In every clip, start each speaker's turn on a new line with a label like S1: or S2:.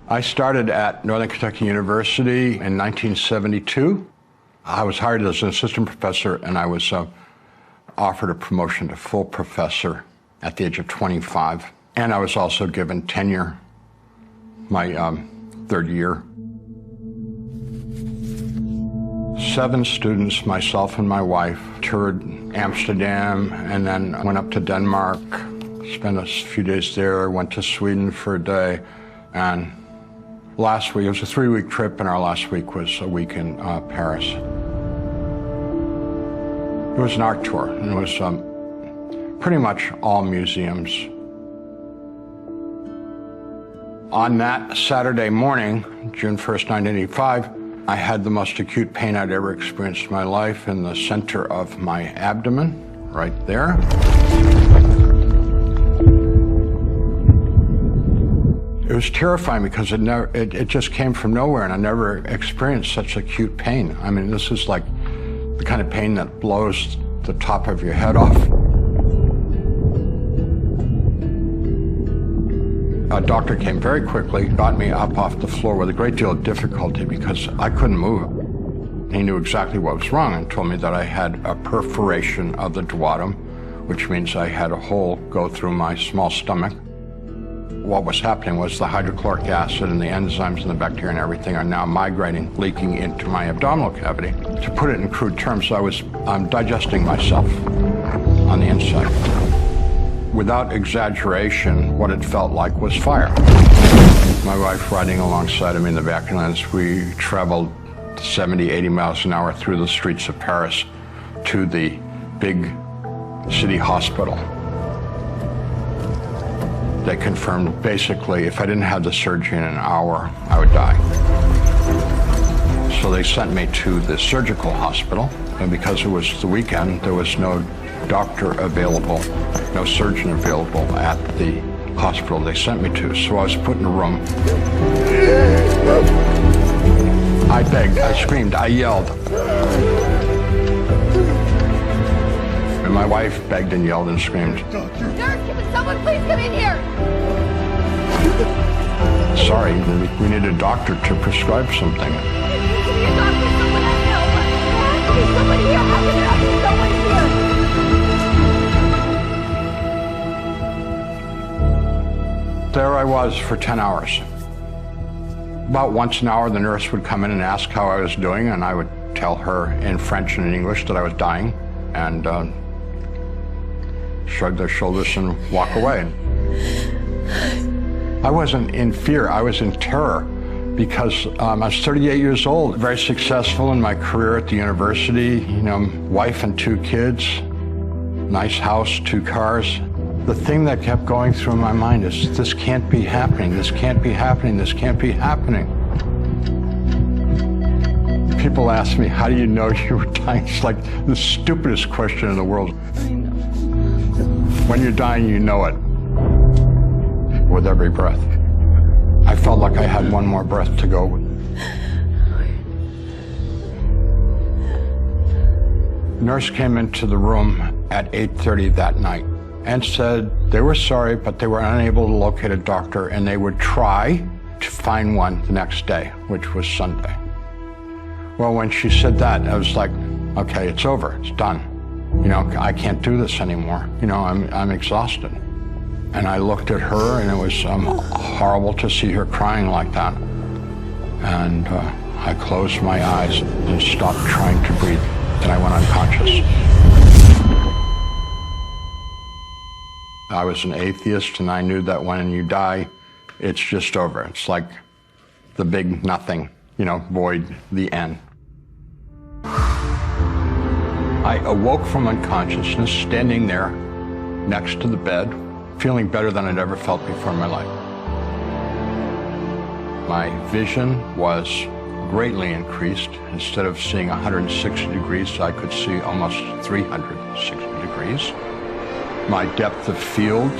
S1: I started at Northern Kentucky University in 1972. I was hired as an assistant professor, and I was offered a promotion to full professor at the age of 25. And I was also given tenure my third year. 7 students, myself and my wife, toured Amsterdam and then went up to Denmark, spent a few days there, went to Sweden for a day, and last week, it was a 3-week trip, and our last week was a week in Paris. It was an art tour, and it was pretty much all museums. On that Saturday morning, June 1st, 1985, I had the most acute pain I'd ever experienced in my life in the center of my abdomen, right there. It was terrifying because it just came from nowhere, and I never experienced such acute pain. I mean, this is like the kind of pain that blows the top of your head off. A doctor came very quickly, got me up off the floor with a great deal of difficulty because I couldn't move. He knew exactly what was wrong and told me that I had a perforation of the duodenum, which means I had a hole go through my small stomach. What was happening was the hydrochloric acid and the enzymes and the bacteria and everything are now migrating, leaking into my abdominal cavity. To put it in crude terms, I was digesting myself on the inside. Without exaggeration, what it felt like was fire. My wife riding alongside of me in the back, and as we traveled 70, 80 miles an hour through the streets of Paris to the big city hospital. They confirmed basically if I didn't have the surgery in an hour, I would die. So they sent me to the surgical hospital, and because it was the weekend, there was no doctor available, no surgeon available at the hospital they sent me to. So I was put in a room. I begged, I screamed, I yelled. And my wife begged and yelled and screamed.
S2: Nurse, can someone please come in here?
S1: Sorry, we need a doctor to prescribe something.
S2: There needs to be a doctor, someone has help. There has to be someone here. How can there be someone here?
S1: There I was for 10 hours. About once an hour, the nurse would come in and ask how I was doing, and I would tell her in French and in English that I was dying, and shrug their shoulders and walk away. I wasn't in fear, I was in terror, because I was 38 years old, very successful in my career at the university, you know, wife and 2 kids, nice house, 2 cars. The thing that kept going through my mind is, this can't be happening, this can't be happening, this can't be happening. People ask me, how do you know you were dying? It's like the stupidest question in the world. When you're dying, you know it. With every breath. I felt like I had one more breath to go. Nurse came into the room at 8:30 that night and said they were sorry, but they were unable to locate a doctor, and they would try to find one the next day, which was Sunday. Well, when she said that, I was like, okay, it's over, it's done. You know, I can't do this anymore. You know, I'm exhausted. And I looked at her, and it was horrible to see her crying like that. And I closed my eyes and stopped trying to breathe, and I went unconscious. I was an atheist, and I knew that when you die, it's just over. It's like the big nothing, you know, void, the end. I awoke from unconsciousness, standing there next to the bed, feeling better than I'd ever felt before in my life. My vision was greatly increased. Instead of seeing 160 degrees, I could see almost 360 degrees. My depth of field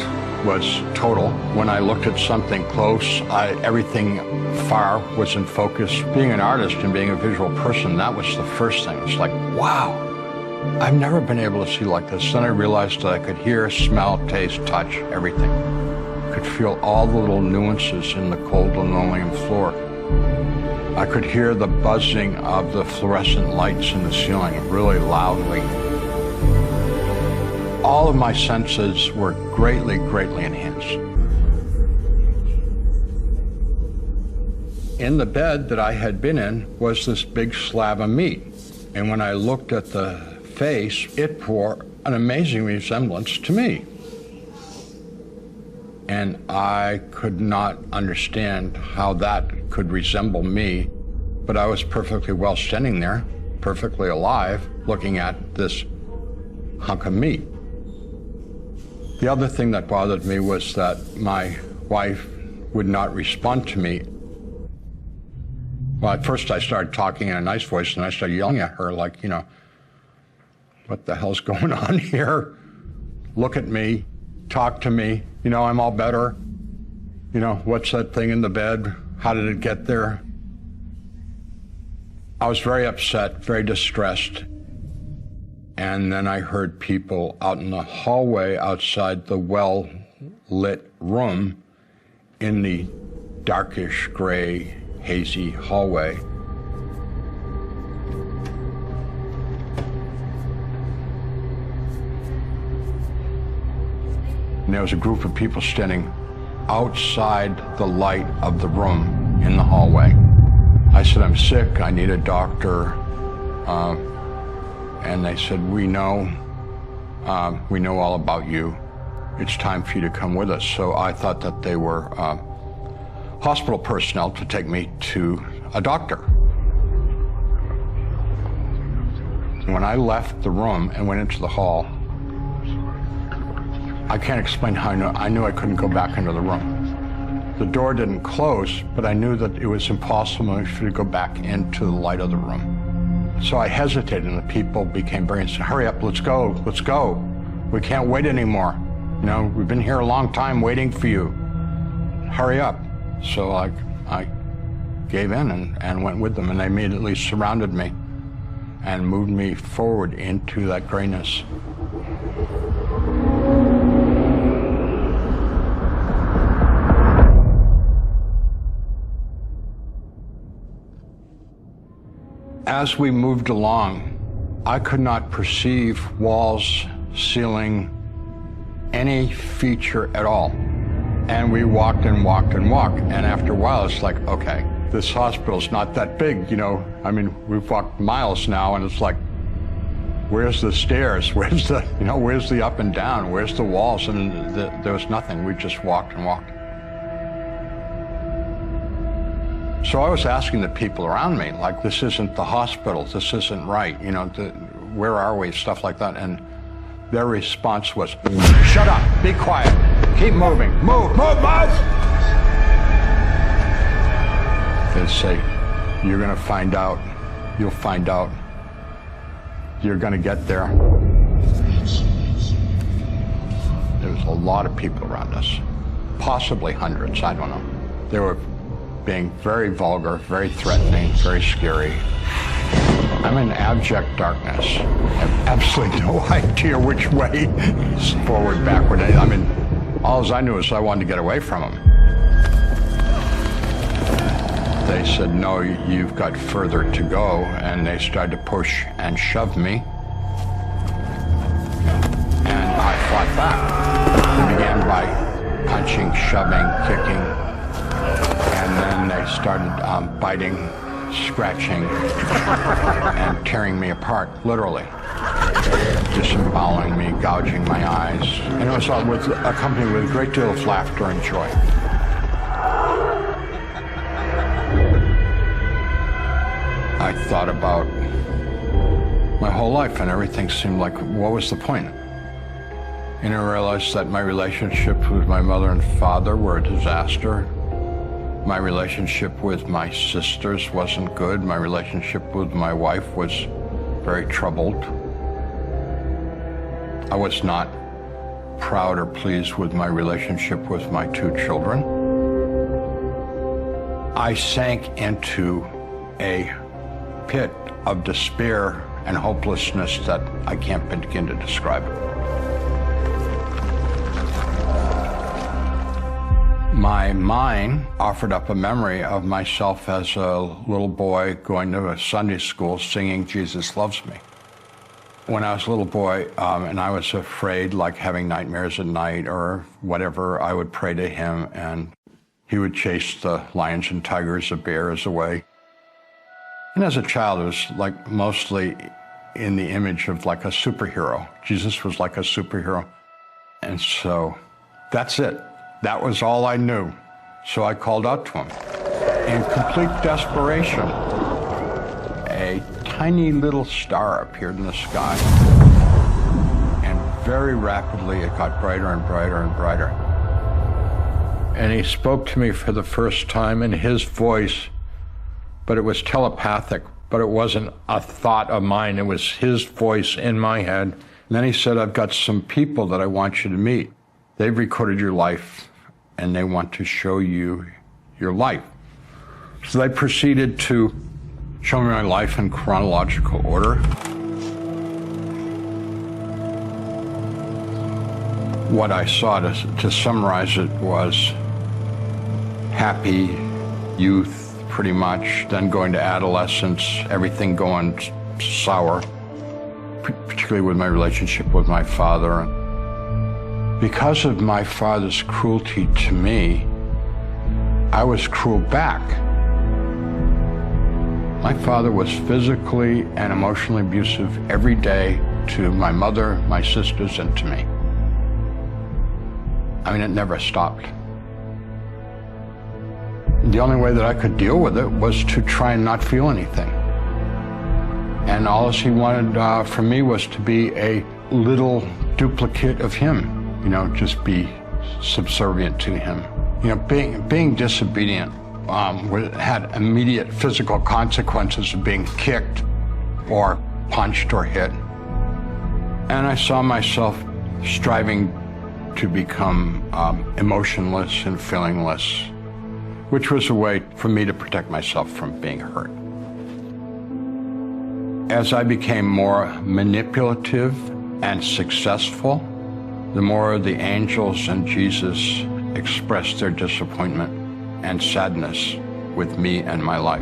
S1: was total. When I looked at something close, everything far was in focus. Being an artist and being a visual person, that was the first thing. It's like, wow, I've never been able to see like this. Then I realized that I could hear, smell, taste, touch, everything. could feel all the little nuances in the cold linoleum floor. I could hear the buzzing of the fluorescent lights in the ceiling really loudly. All of my senses were greatly, greatly enhanced. In the bed that I had been in was this big slab of meat. And when I looked at the face, it bore an amazing resemblance to me. And I could not understand how that could resemble me, but I was perfectly well standing there, perfectly alive, looking at this hunk of meat. The other thing that bothered me was that my wife would not respond to me. Well, at first I started talking in a nice voice, and I started yelling at her like, you know, what the hell's going on here? Look at me, talk to me, you know, I'm all better. You know, what's that thing in the bed? How did it get there? I was very upset, very distressed. And then I heard people out in the hallway outside the well-lit room in the darkish gray, hazy hallway. And there was a group of people standing outside the light of the room in the hallway. I said, I'm sick, I need a doctor. And they said, we know all about you. It's time for you to come with us. So I thought that they were hospital personnel to take me to a doctor. When I left the room and went into the hall, I can't explain how I knew I couldn't go back into the room. The door didn't close, but I knew that it was impossible for me to go back into the light of the room. So I hesitated, and the people became very insistent. Hurry up, let's go, let's go. We can't wait anymore. You know, we've been here a long time waiting for you. Hurry up. So I gave in and went with them, and they immediately surrounded me and moved me forward into that grayness. As we moved along, I could not perceive walls, ceiling, any feature at all. And we walked and walked and walked. And after a while, it's like, okay, this hospital's not that big, you know. I mean, we've walked miles now, and it's like, where's the stairs? Where's the, you know, where's the up and down? Where's the walls? And there was nothing. We just walked and walked. So I was asking the people around me, like, this isn't the hospital, this isn't right, you know, where are we, stuff like that. And their response was, shut up, be quiet, keep moving, move. They'd say, you're gonna find out, you'll find out, you're gonna get there. There was a lot of people around us, possibly hundreds, I don't know. They were being very vulgar, very threatening, very scary. I'm in abject darkness. I have absolutely no idea which way, forward, backward. I mean, all I knew is I wanted to get away from them. They said, no, you've got further to go, and they started to push and shove me. And I fought back. They began by punching, shoving, kicking. And then they started biting, scratching, and tearing me apart, literally. Disemboweling me, gouging my eyes. And it was accompanied with a great deal of laughter and joy. I thought about my whole life, and everything seemed like, what was the point? And I realized that my relationships with my mother and father were a disaster. My relationship with my sisters wasn't good. My relationship with my wife was very troubled. I was not proud or pleased with my relationship with my two children. I sank into a pit of despair and hopelessness that I can't begin to describe. My mind offered up a memory of myself as a little boy going to a Sunday school singing Jesus Loves Me. When I was a little boy and I was afraid, like having nightmares at night or whatever, I would pray to him and he would chase the lions and tigers, the bears away. And as a child, it was like mostly in the image of like a superhero. Jesus was like a superhero. And so that's it. That was all I knew. So I called out to him. In complete desperation, a tiny little star appeared in the sky. And very rapidly, it got brighter and brighter and brighter. And he spoke to me for the first time in his voice, but it was telepathic, but it wasn't a thought of mine. It was his voice in my head. And then he said, I've got some people that I want you to meet. They've recorded your life, and they want to show you your life. So they proceeded to show me my life in chronological order. What I saw, to summarize it, was happy youth, pretty much, then going to adolescence, everything going sour, particularly with my relationship with my father. Because of my father's cruelty to me, I was cruel back. My father was physically and emotionally abusive every day to my mother, my sisters, and to me. I mean, it never stopped. The only way that I could deal with it was to try and not feel anything. And all he wanted from me was to be a little duplicate of him. You know, just be subservient to him. You know, being disobedient had immediate physical consequences of being kicked or punched or hit. And I saw myself striving to become emotionless and feelingless, which was a way for me to protect myself from being hurt. As I became more manipulative and successful, the more the angels and Jesus expressed their disappointment and sadness with me and my life.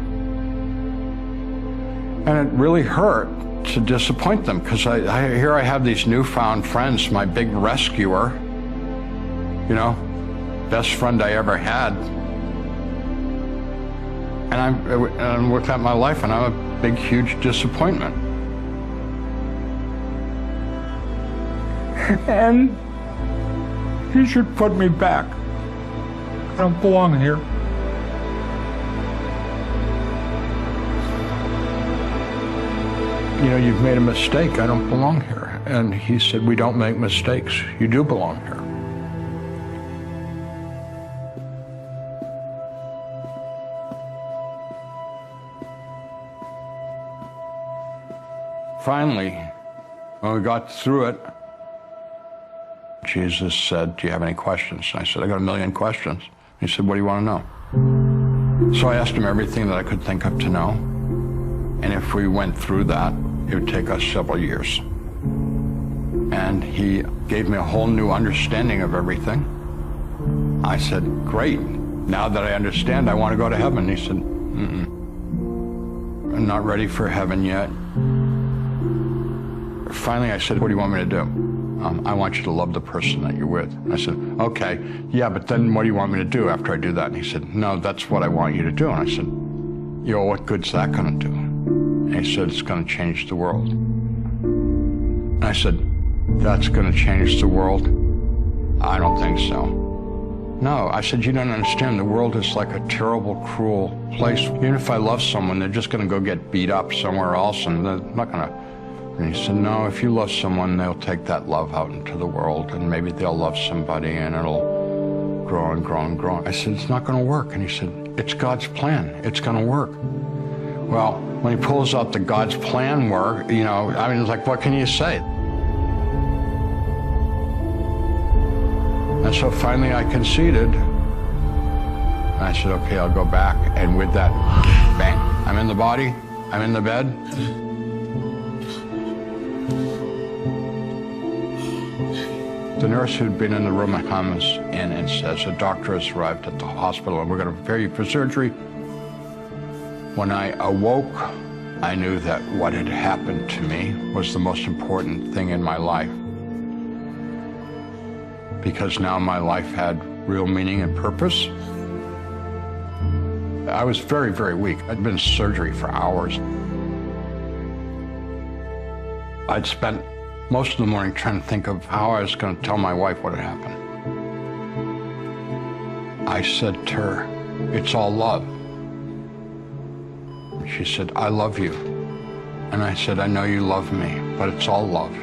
S1: And it really hurt to disappoint them, because here I have these newfound friends, my big rescuer, you know, best friend I ever had. And I'm looking at my life and I'm a big, huge disappointment. And he should put me back. I don't belong here. You know, you've made a mistake. I don't belong here. And he said, we don't make mistakes. You do belong here. Finally, when we got through it, Jesus said, do you have any questions? I said, I got a million questions. He said, what do you want to know? So I asked him everything that I could think of to know. And if we went through that, it would take us several years. And he gave me a whole new understanding of everything. I said, great. Now that I understand, I want to go to heaven. He said, I'm not ready for heaven yet. Finally, I said, what do you want me to do? I want you to love the person that you're with. I said, okay, yeah, but then what do you want me to do after I do that? And he said, no, that's what I want you to do. And I said, yo, what good's that going to do? And he said, it's going to change the world. And I said, that's going to change the world? I don't think so. No, I said, you don't understand. The world is like a terrible, cruel place. Even if I love someone, they're just going to go get beat up somewhere else, and they're not going to. And he said, no, if you love someone, they'll take that love out into the world, and maybe they'll love somebody, and it'll grow and grow and grow. I said, it's not going to work. And he said, it's God's plan. It's going to work. Well, when he pulls out the God's plan work, you know, I mean, it's like, what can you say? And so finally I conceded. And I said, okay, I'll go back. And with that, bang, I'm in the body, I'm in the bed. The nurse who'd been in the room comes in and says, a doctor has arrived at the hospital and we're going to prepare you for surgery. When I awoke, I knew that what had happened to me was the most important thing in my life. Because now my life had real meaning and purpose. I was very, very weak. I'd been in surgery for hours. I'd spent most of the morning trying to think of how I was going to tell my wife what had happened. I said to her, it's all love. She said, I love you. And I said, I know you love me, but it's all love.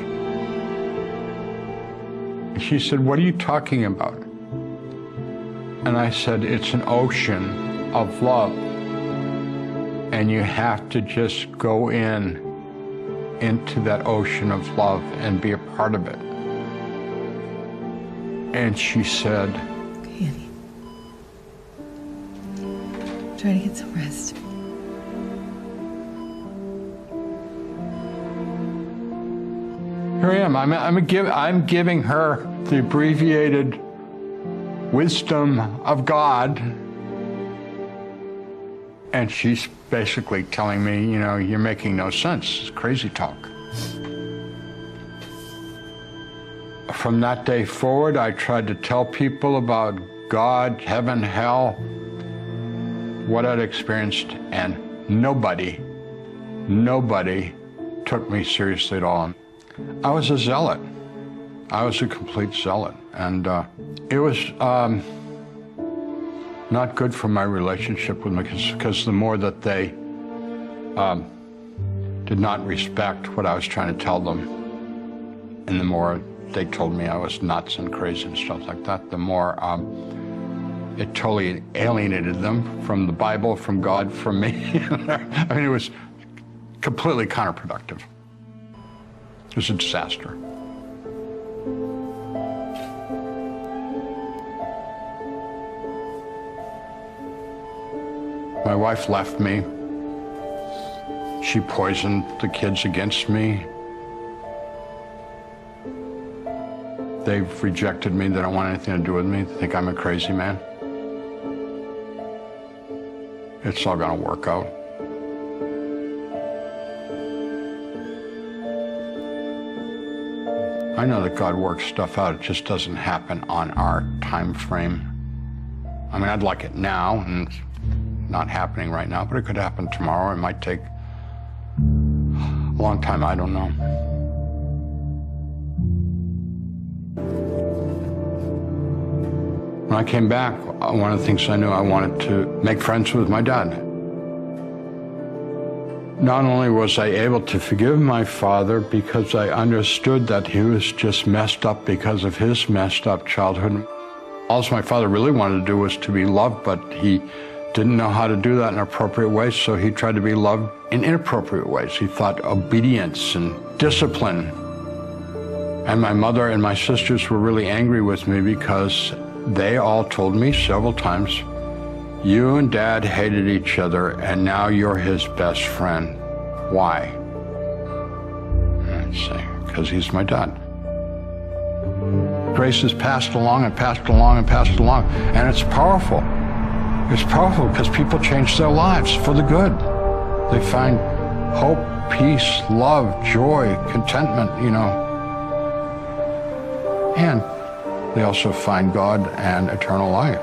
S1: And she said, what are you talking about? And I said, it's an ocean of love. And you have to just go into that ocean of love and be a part of it. And she said,
S3: okay, Annie. Try to get some rest.
S1: Here I am. I'm giving her the abbreviated wisdom of God. And she's basically telling me, you know, you're making no sense. It's crazy talk. From that day forward, I tried to tell people about God, heaven, hell, what I'd experienced, and nobody took me seriously at all. I was a zealot. I was a complete zealot. And it was not good for my relationship with them, because the more that they did not respect what I was trying to tell them, and the more they told me I was nuts and crazy and stuff like that, the more it totally alienated them from the Bible, from God, from me. I mean, it was completely counterproductive. It was a disaster. My wife left me. She poisoned the kids against me. They've rejected me. They don't want anything to do with me. They think I'm a crazy man. It's all gonna work out. I know that God works stuff out. It just doesn't happen on our time frame. I mean, I'd like it now, and it's not happening right now, but it could happen tomorrow. It might take a long time. I don't know. When I came back, one of the things I knew, I wanted to make friends with my dad. Not only was I able to forgive my father because I understood that he was just messed up because of his messed up childhood. All my father really wanted to do was to be loved, but he didn't know how to do that in appropriate ways, so he tried to be loved in inappropriate ways. He thought obedience and discipline. And my mother and my sisters were really angry with me because they all told me several times, you and Dad hated each other, and now you're his best friend. Why? I'd say, because he's my dad. Grace is passed along and passed along and passed along, and it's powerful. It's powerful because people change their lives for the good. They find hope, peace, love, joy, contentment, you know. And they also find God and eternal life.